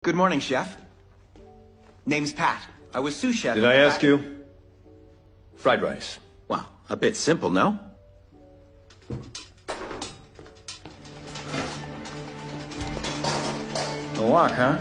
Good morning, Chef. Name's Pat. I was sous chef. Did I ask you? Fried rice. Well, a bit simple, no? A walk, huh?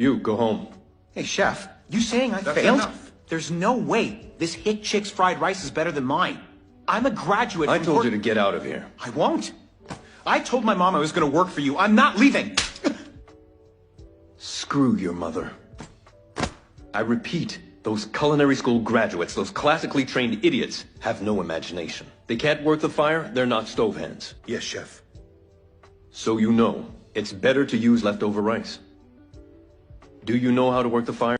You, go home. Hey, Chef, you saying I failed? Enough. There's no way this hit chick's fried rice is better than mine. I'm a graduate I told you to get out of here. I won't. I told my mom I was going to work for you. I'm not leaving. Screw your mother. I repeat, those culinary school graduates, those classically trained idiots, have no imagination. They can't work the fire, they're not stove hands. Yes, Chef. So you know, it's better to use leftover rice. Do you know how to work the fire?